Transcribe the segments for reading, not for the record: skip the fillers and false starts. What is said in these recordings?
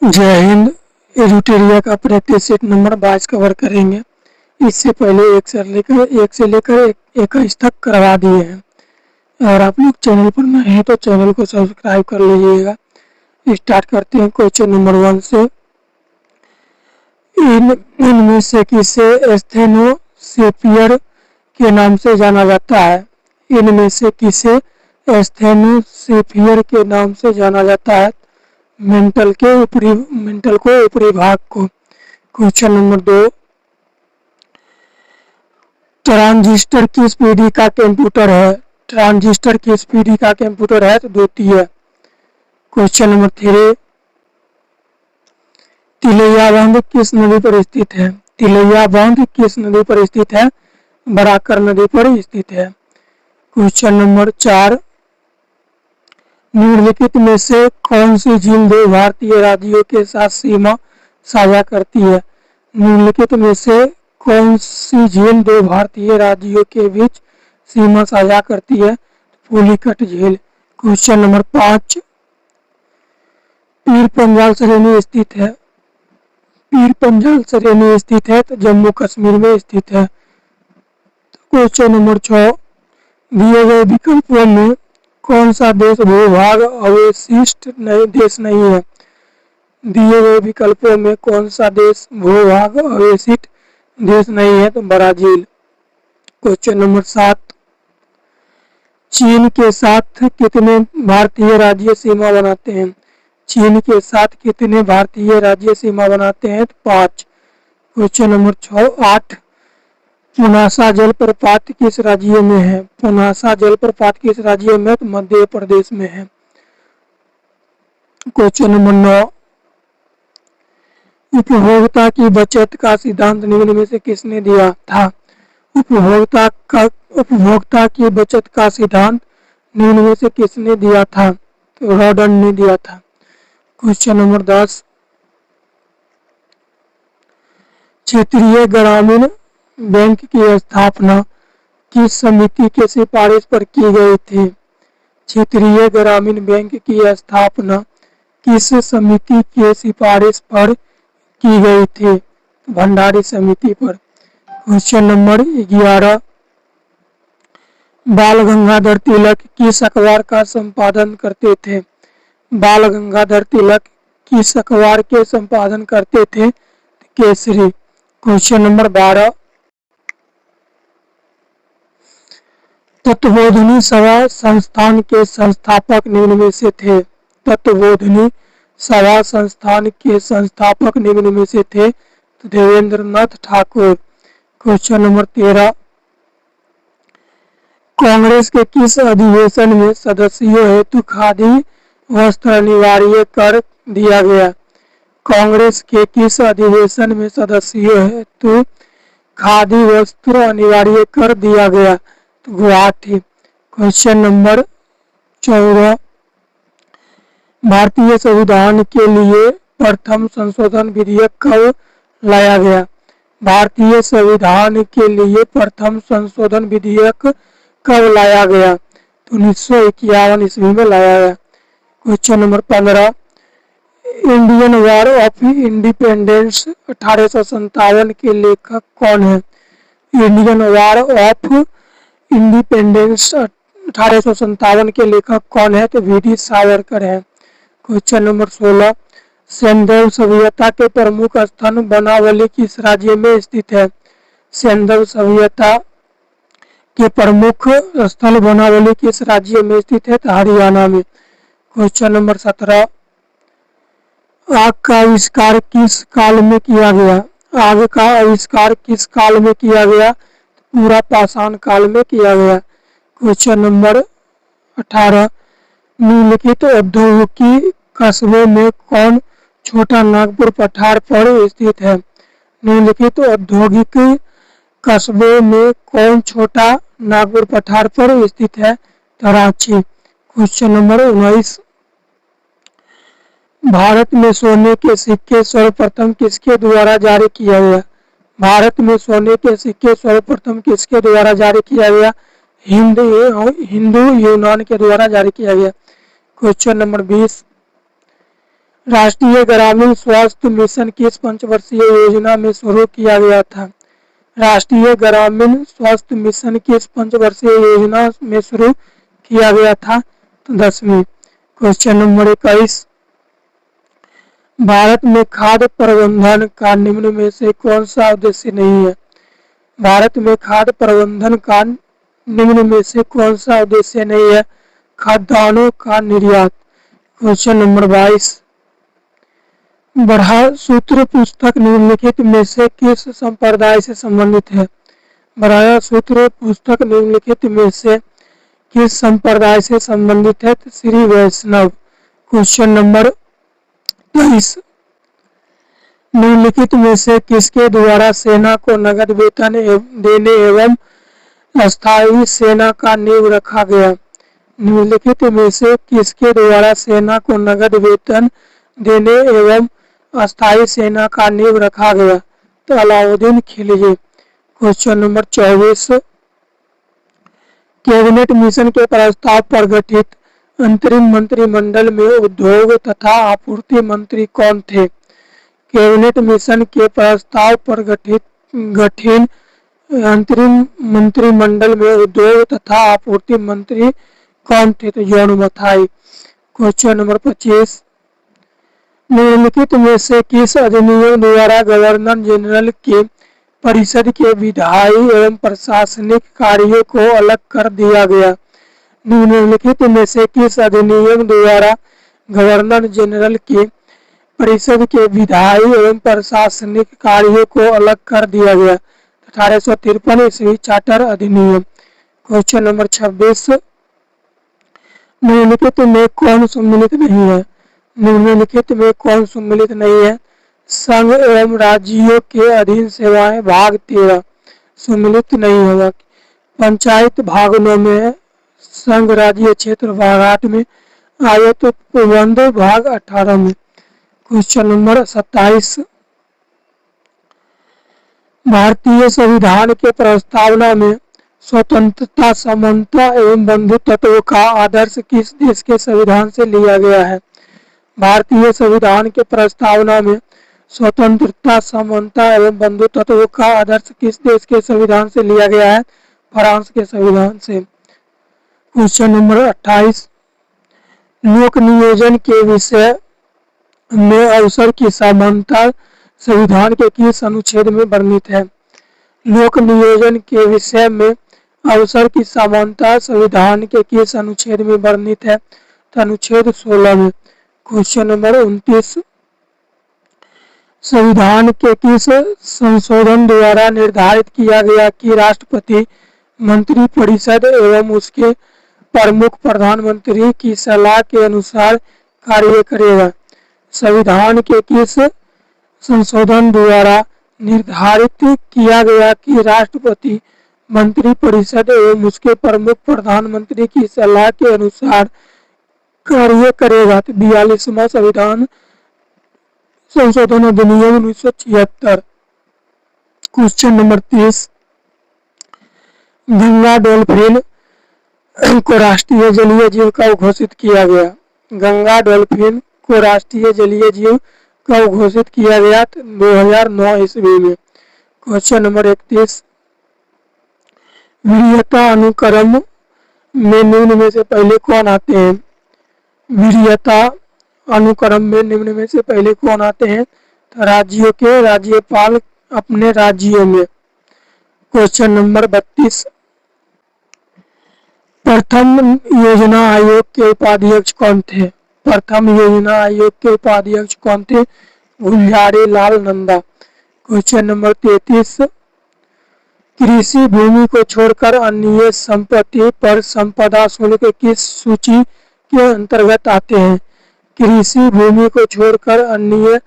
जय हिंद। एडुटेरिया का practice set number 22 cover करेंगे। इससे पहले एक से लेकर 21 तक करवा दिए हैं। अगर आप लोग चैनल पर नए हैं तो चैनल को सब्सक्राइब कर लीजिएगा। स्टार्ट करते हैं क्वेश्चन नंबर 1 से। इनमें से किसे एस्थेनोसेफियर के नाम से जाना जाता है? इनमें से किसे एस्थेनोसेफियर के नाम से जाना जाता है? मेंटल को ऊपरी भाग को। क्वेश्चन नंबर 2, ट्रांजिस्टर किस पीढ़ी का कंप्यूटर है? ट्रांजिस्टर किस पीढ़ी का कंप्यूटर है? तो द्वितीय। क्वेश्चन नंबर 3, तिलैया बांध किस नदी पर स्थित है? तिलैया बांध किस नदी पर स्थित है? बराकर नदी पर स्थित है। क्वेश्चन नंबर 4, निम्नलिखित में से कौन सी झील दो भारतीय राज्यों के साथ सीमा साझा करती है? निम्नलिखित में से कौन सी झील दो भारतीय राज्यों के बीच सीमा साझा करती है? पुलिकट झील। क्वेश्चन नंबर 5, पीर पंजाल श्रेणी स्थित है? पीर पंजाल श्रेणी स्थित है तो जम्मू कश्मीर में स्थित है। क्वेश्चन नंबर 6, दिए गए विकल्पों में कौन सा देश भूभाग अवशिष्ट देश नहीं है? दिए गए विकल्पों में कौन सा देश भूभाग अवशिष्ट देश नहीं है? तो ब्राजील। क्वेश्चन नंबर 7, चीन के साथ कितने भारतीय राज्य सीमा बनाते हैं? चीन के साथ कितने भारतीय राज्य सीमा बनाते हैं? तो 5। क्वेश्चन नंबर 8, पुनासा जलप्रपात किस राज्य में है? पुनासा जलप्रपात किस राज्य में? तो मध्य प्रदेश में है। क्वेश्चन नंबर 9, उपभोक्ता की बचत का सिद्धांत निम्न में से किसने दिया था? उपभोक्ता की बचत का सिद्धांत निम्न में से किसने दिया था? तो रॉडन ने दिया था। क्वेश्चन नंबर 10, क्षेत्रीय ग्रामीण बैंक की स्थापना किस समिति के सिफारिश पर की गई थी? क्षेत्रीय ग्रामीण बैंक की स्थापना किस समिति के सिफारिश पर की गई थी? भंडारी समिति पर। क्वेश्चन नंबर 11, बाल गंगाधर तिलक किस अखबार का संपादन करते थे? बाल गंगाधर तिलक किस अखबार के संपादन करते थे? केसरी। क्वेश्चन नंबर 12, तत्वबोधिनी सभा संस्थान के संस्थापक निम्न में से थे? तत्वबोधिनी सभा संस्थान के संस्थापक निम्न में से थे? तो देवेंद्रनाथ ठाकुर। क्वेश्चन नंबर 13, कांग्रेस के किस अधिवेशन में सदस्यों हेतु खादी वस्त्र अनिवार्य कर दिया गया? कांग्रेस के किस अधिवेशन में सदस्यों हेतु खादी वस्त्र अनिवार्य कर दिया गया? तो गुवाहाटी। क्वेश्चन नंबर 14, भारतीय संविधान के लिए प्रथम संशोधन विधेयक कब लाया गया? भारतीय संविधान के लिए प्रथम संशोधन विधेयक कब लाया गया? तो 1951 ईस्वी में लाया गया। Question number 15, Indian war of independence 1857 के लेखक कौन है? इंडियन वॉर ऑफ इंडिपेंडेंस 1857 के लेखक कौन है? तो वी डी सावरकर है। क्वेश्चन नंबर 16, सैंधव सभ्यता के प्रमुख स्थल बनावली किस राज्य में स्थित है? सैंधव सभ्यता के प्रमुख स्थल बनावली किस राज्य में स्थित है? तो हरियाणा में। क्वेश्चन नंबर 17, आग का आविष्कार किस काल में किया गया? आग का आविष्कार किस काल में किया गया? पूरा पाषाण काल में किया गया। क्वेश्चन नंबर 18, निम्नलिखित औद्योगिक कस्बे में कौन छोटा नागपुर पठार पर स्थित है? निम्नलिखित औद्योगिक कस्बे में कौन छोटा नागपुर पठार पर स्थित है? तो रांची। क्वेश्चन नंबर 19, भारत में सोने के सिक्के सर्वप्रथम किसके द्वारा जारी किया गया? भारत में सोने के सिक्के सर्वप्रथम किसके द्वारा जारी किया गया? हिंदू यूनान के द्वारा जारी किया गया। क्वेश्चन नंबर 20, राष्ट्रीय ग्रामीण स्वास्थ्य मिशन किस पंचवर्षीय योजना में शुरू किया गया था? राष्ट्रीय ग्रामीण स्वास्थ्य मिशन किस पंचवर्षीय योजना में शुरू किया गया था? तो 10वीं। क्वेश्चन नंबर 21, भारत में खाद्य प्रबंधन का निम्न में से कौन सा उद्देश्य नहीं है? भारत में खाद्य प्रबंधन का निम्न में से कौन सा उद्देश्य नहीं है? खाद्यान्नों का निर्यात। क्वेश्चन नंबर 22, बरहा सूत्र पुस्तक निम्नलिखित में से किस संप्रदाय से संबंधित है? बरहा सूत्र पुस्तक निम्नलिखित में से किस संप्रदाय से संबंधित है? श्री वैष्णव। क्वेश्चन नंबर 23, निम्नलिखित में से किसके द्वारा सेना को नगद वेतन देने एवं अस्थायी सेना का नींव रखा गया? निम्नलिखित में से किसके द्वारा सेना को नगद वेतन देने एवं अस्थायी सेना का नींव रखा गया? तो Alauddin Khilji. Question number 24, cabinet mission के प्रस्ताव पर गठित अंतरिम मंत्रिमंडल में उद्योग तथा आपूर्ति मंत्री कौन थे? कैबिनेट मिशन के प्रस्ताव पर गठित अंतरिम मंत्रिमंडल में उद्योग तथा आपूर्ति मंत्री कौन थे? तो जॉन मथाई। क्वेश्चन नंबर 25, निम्नलिखित में से किस अधिनियम द्वारा गवर्नर जनरल के परिषद के विधायी एवं प्रशासनिक कार्यों को अलग कर दिया गया? निम्नलिखित में से किस अधिनियम द्वारा गवर्नर जनरल के परिषद के विधायी एवं प्रशासनिक कार्यों को अलग कर दिया गया? 1853 ईस्वी चार्टर अधिनियम। क्वेश्चन नंबर 26, निम्नलिखित में कौन सम्मिलित नहीं है? निम्नलिखित में कौन सम्मिलित नहीं है? संघ एवं राज्यों के अधीन सेवाएं भाग 13 सम्मिलित नहीं होगा। पंचायत भाग 9 में, संघ राज्य क्षेत्र भाग 8 में, आयत प्रबंध भाग 18 में। क्वेश्चन नंबर 27, भारतीय संविधान के प्रस्तावना में स्वतंत्रता, समानता एवं बंधुत्व का आदर्श किस देश के संविधान से लिया गया है? भारतीय संविधान के प्रस्तावना में स्वतंत्रता, समानता एवं बंधुत्व का आदर्श किस देश के संविधान से लिया गया है? फ्रांस के संविधान से। क्वेश्चन नंबर 28, लोक नियोजन के विषय में अवसर की समानता संविधान के किस अनुच्छेद में वर्णित है? लोक नियोजन के विषय में अवसर की समानता संविधान के किस अनुच्छेद में वर्णित है? तो अनुच्छेद 16 में। क्वेश्चन नंबर 29, संविधान के किस संशोधन द्वारा निर्धारित किया गया कि राष्ट्रपति मंत्री परिषद एवं उसके प्रमुख प्रधानमंत्री की सलाह के अनुसार कार्य करेगा? संविधान के किस संशोधन द्वारा निर्धारित किया गया कि राष्ट्रपति मंत्री परिषद एवं उसके प्रमुख प्रधानमंत्री की सलाह के अनुसार कार्य करेगा? तो 42वां संविधान संशोधन अधिनियम 1976। क्वेश्चन नंबर 30, गंगा डॉल्फिन को राष्ट्रीय जलीय जीव कब घोषित किया गया? गंगा डॉल्फिन को राष्ट्रीय जलीय जीव कब घोषित किया गया? 2009 ईस्वी में। क्वेश्चन नंबर 31, वरीयता अनुक्रम में निम्न में से पहले कौन आते हैं? वरीयता अनुक्रम में निम्न में से पहले कौन आते हैं? तो राज्यों के राज्यपाल अपने राज्यों में। क्वेश्चन नंबर 32, प्रथम योजना आयोग के उपाध्यक्ष कौन थे? प्रथम योजना आयोग के उपाध्यक्ष कौन थे? गुलजारी लाल नंदा। क्वेश्चन नंबर 33, कृषि भूमि को छोड़कर अन्य संपत्ति पर संपदा शुल्क किस सूची के अंतर्गत आते हैं? कृषि भूमि को छोड़कर अन्य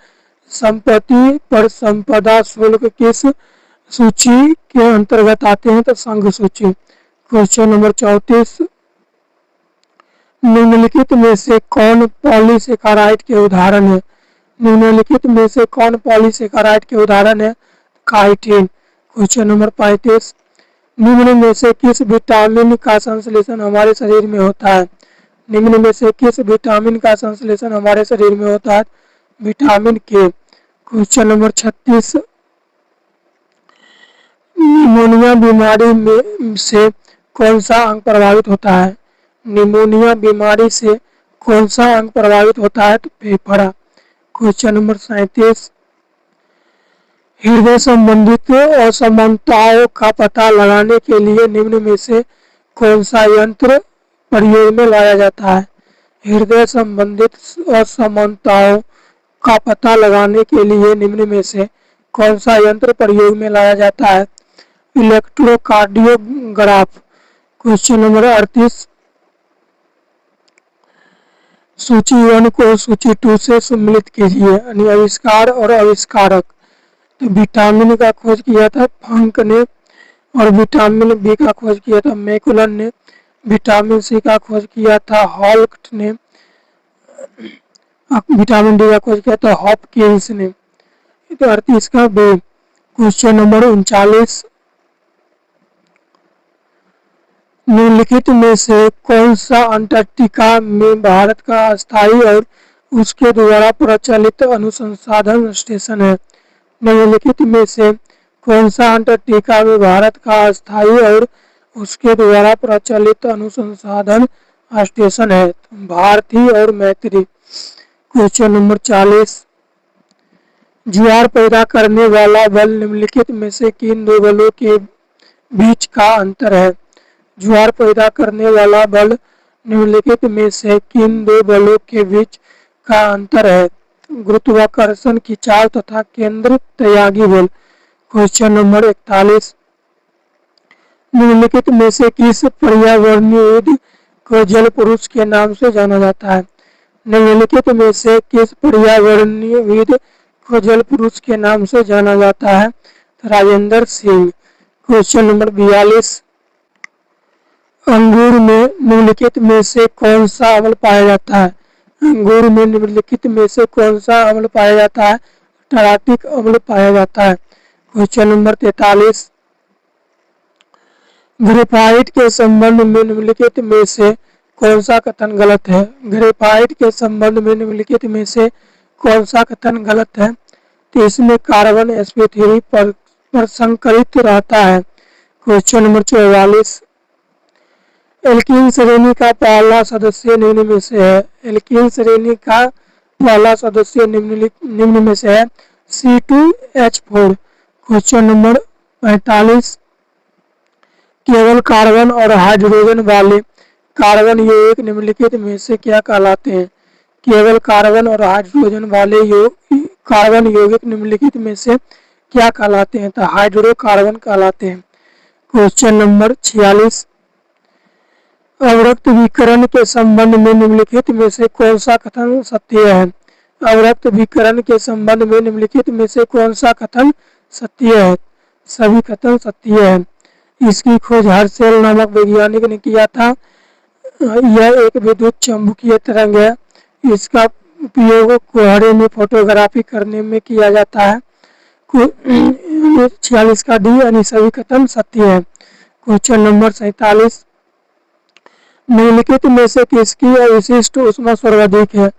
संपत्ति पर संपदा शुल्क किस सूची के अंतर्गत आते हैं? तो संघ सूची। क्वेश्चन नंबर 34, निम्नलिखित में से कौन पॉलीसेकेराइड के उदाहरण है? निम्नलिखित में से कौन पॉलीसेकेराइड के उदाहरण है? काइटिन। क्वेश्चन नंबर 35, निम्न में से किस विटामिन का संश्लेषण हमारे शरीर में होता है? निम्न में से किस विटामिन का संश्लेषण हमारे शरीर में होता है? विटामिन के। क्वेश्चन नंबर 36, निमोनिया बीमारी में से कौन सा अंग प्रभावित होता है? निमोनिया बीमारी से कौन सा अंग प्रभावित होता है? तो फेफड़ा। क्वेश्चन नंबर 37, हृदय संबंधित असमानताओं का पता लगाने के लिए निम्न में से कौन सा यंत्र प्रयोग में लाया जाता है? हृदय संबंधित असमानताओं का पता लगाने के लिए निम्न में से कौन सा यंत्र प्रयोग में लाया जाता है? इलेक्ट्रोकार्डियोग्राफ। क्वेश्चन नंबर 38, सूची 1 को सूची 2 से सम्मिलित कीजिए। यानी आविष्कार और आविष्कारक। तो विटामिन का खोज किया था फंक ने और विटामिन बी का खोज किया था मैकुलन ने। विटामिन सी का खोज किया था हॉल्ट ने। विटामिन डी का खोज किया था हॉपकिंस ने। तो 38 का बी। क्वेश्चन नंबर 39, निम्नलिखित में से कौन सा अंटार्कटिका में भारत का अस्थायी और उसके द्वारा प्रचलित अनुसंधान स्टेशन है? निम्नलिखित में से कौन सा अंटार्कटिका में भारत का अस्थायी और उसके द्वारा प्रचलित अनुसंधान स्टेशन है? भारती और मैत्री। क्वेश्चन नंबर 40, ज्वार पैदा करने वाला बल निम्नलिखित में से किन दो बलों के बीच का अंतर है? ज्वार पैदा करने वाला बल निम्नलिखित में से किन दो बलों के बीच का अंतर है? गुरुत्वाकर्षण, खिंचाव तथा केंद्र त्यागी बल। क्वेश्चन नंबर 41, निम्नलिखित में से किस पर्यावरणीय को जल पुरुष के नाम से जाना जाता है? निम्नलिखित में से किस पर्यावरणीय को जल पुरुष के नाम से जाना जाता है? राजेंद्र सिंह। क्वेश्चन नंबर 42, अंगूर में निम्नलिखित में से कौन सा अम्ल पाया जाता है? अंगूर में निम्नलिखित में से कौन सा अम्ल पाया जाता है? टराटिक अम्ल पाया जाता है। क्वेश्चन नंबर 43, ग्रेफाइट के संबंध में निम्नलिखित में से कौन सा कथन गलत है? ग्रेफाइट के संबंध में निम्नलिखित में से कौन सा कथन गलत है? तो इसमें कार्बन sp3 पर संकरित रहता है। क्वेश्चन नंबर 44, एल्कीन श्रेणी का पहला सदस्य निम्न में से है? एल्कीन श्रेणी का पहला सदस्य निम्न में से है C2H4। क्वेश्चन नंबर 45, केवल कार्बन और हाइड्रोजन वाले कार्बन यौगिक निम्नलिखित में से क्या कहलाते हैं? केवल कार्बन और हाइड्रोजन वाले कार्बन यौगिक निम्नलिखित में से क्या कहलाते हैं? तो हाइड्रोकार्बन कहलाते हैं। क्वेश्चन नंबर 46, अवरक्त विकर्ण के संबंध में निम्नलिखित में से कौन सा कथन सत्य है? अवरक्त विकर्ण के संबंध में निम्नलिखित में से कौन सा कथन सत्य है? सभी कथन सत्य है। इसकी खोज हर्शेल नामक वैज्ञानिक ने किया था। यह एक विद्युत चुंबकीय तरंग है। इसका उपयोग कोहरे में फोटोग्राफी करने में किया जाता है। 46 का डी, यानी सभी कथन सत्य है। क्वेश्चन नंबर 47, निम्नलिखित में से किसकी विशिष्ट ऊष्मा सर्वाधिक है?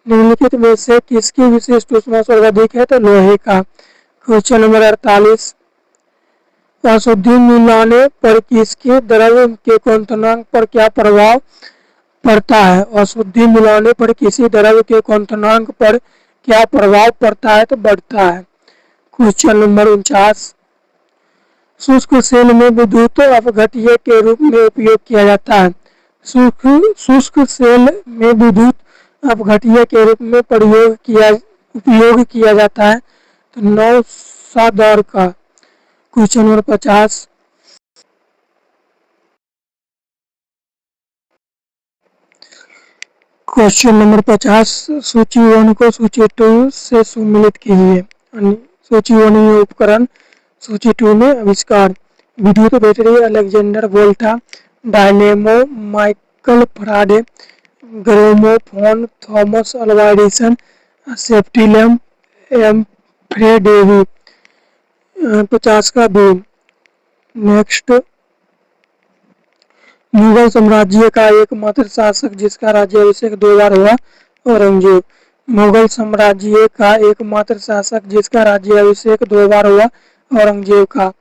निम्नलिखित में से किसकी विशिष्ट ऊष्मा सर्वाधिक है? तो लोहे का। क्वेश्चन नंबर 48, अशुद्धि मिलाने पर किसके द्रव्य के क्वथनांक पर क्या प्रभाव पड़ता है? अशुद्धि मिलाने पर किसी द्रव्य के क्वथनांक पर क्या प्रभाव पड़ता है? तो बढ़ता है। क्वेश्चन नंबर 49, शुष्क सेल में विद्युत अपघट्य के रूप में उपयोग किया जाता है। शुष्क सेल में विद्युत अपघट्य के रूप में उपयोग किया जाता है। तो 9 सादर का। क्वेश्चन नंबर 50, क्वेश्चन नंबर 50, सूची 1 को सूची 2 से सम्मिलित कीजिए। सूची 1 में उपकरण, सूची 2 में आविष्कार। विद्युत battery Alexander Volta, dynamo Michael Faraday, gramophone Thomas Alva Edison, safety lamp Humphry Davy. 50 का बी। नेक्स्ट, मुगल साम्राज्य का एकमात्र शासक जिसका राज्याभिषेक 2 बार हुआ, औरंगजेब। मुगल साम्राज्य का एकमात्र शासक जिसका राज्याभिषेक 2 बार हुआ, औरंगजेब का।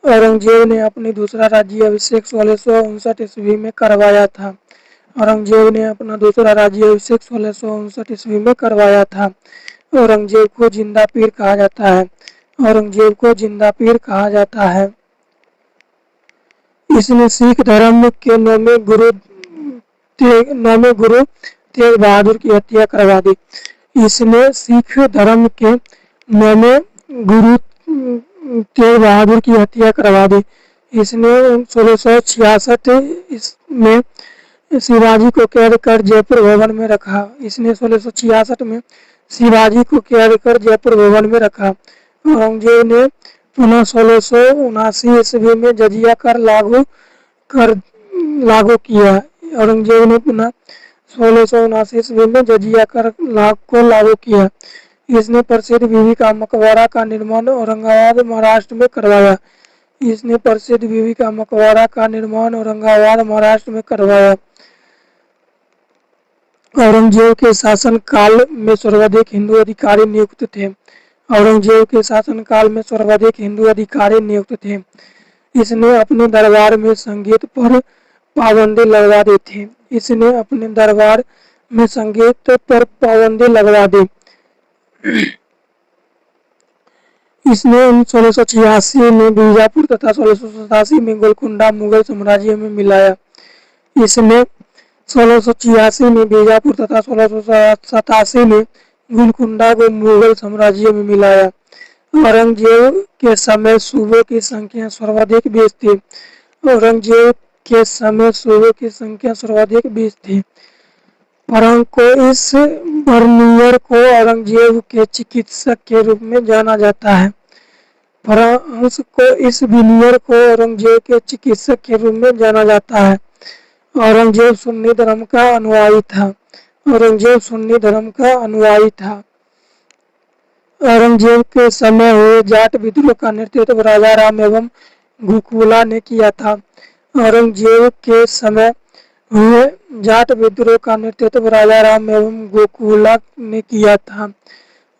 औरंगजेब ने अपनी दूसरा राज्याभिषेक 1659 ईस्वी में करवाया था। औरंगजेब ने अपना दूसरा राज्याभिषेक 1659 ईस्वी में करवाया था। औरंगजेब को जिंदा पीर कहा जाता है। औरंगजेब को जिंदा पीर कहा जाता है। इसने सिख धर्म के नौवें गुरु तेग बहादुर की हत्या करवा दी। इसने सिख धर्म के नौवें गुरु तेग बहादुर की हत्या करवा दी। इसने 1666 में शिवाजी को कैद कर जयपुर भवन में रखा। इसने 1666 में शिवाजी को कैद कर जयपुर भवन में रखा। औरंगजेब ने पुनः 1679 ईस्वी में जजिया कर लागू किया। औरंगजेब ने पुनः 1679 ईस्वी में जजिया कर को लागू किया। इसने प्रसिद्ध बीबी का मकबरा का निर्माण औरंगाबाद महाराष्ट्र में करवाया। इसने प्रसिद्ध बीबी का मकबरा का निर्माण औरंगाबाद महाराष्ट्र में करवाया। औरंगजेब के शासन काल में सर्वाधिक हिंदू अधिकारी नियुक्त थे। औरंगजेब के शासनकाल में सर्वाधिक हिंदू अधिकारी नियुक्त थे। इसने अपने दरबार में संगीत पर पाबंदी लगवा दी थी। इसने अपने दरबार में संगीत पर पाबंदी लगवा दी। इसने 1686 में बीजापुर तथा 1687 में गोलकुंडा मुगल साम्राज्य में मिलाया। इसने 1686 में बीजापुर तथा 1687 में गोलकुंडा को मुगल साम्राज्य में मिलाया। औरंगजेब के समय सूबों की संख्या सर्वाधिक 20 थी। औरंगजेब के समय सूबों की संख्या सर्वाधिक 20 थी। फ्रांकोइस बर्नियर को औरंगजेब के चिकित्सक के रूप में जाना जाता है। फ्रांकोइस बर्नियर को औरंगजेब के चिकित्सक के रूप में जाना जाता है। औरंगजेब सुन्नी धर्म का अनुयायी था। औरंगजेब सुन्नी धर्म का अनुयायी था। औरंगजेब के समय हुए जाट विद्रोह का नेतृत्व राजा राम एवं गोकुला ने किया था। औरंगजेब के समय हुए जाट विद्रोह का नेतृत्व राजा राम एवं गोकुला ने किया था।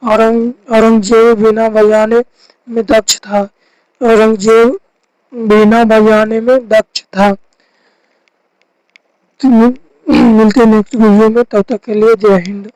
औरंगजेब बीना बजाने में दक्ष था। औरंगजेब बीना बजाने में दक्ष था। तो मिलते नेक्स्ट वीडियो में, तब तक के लिए जय हिंद।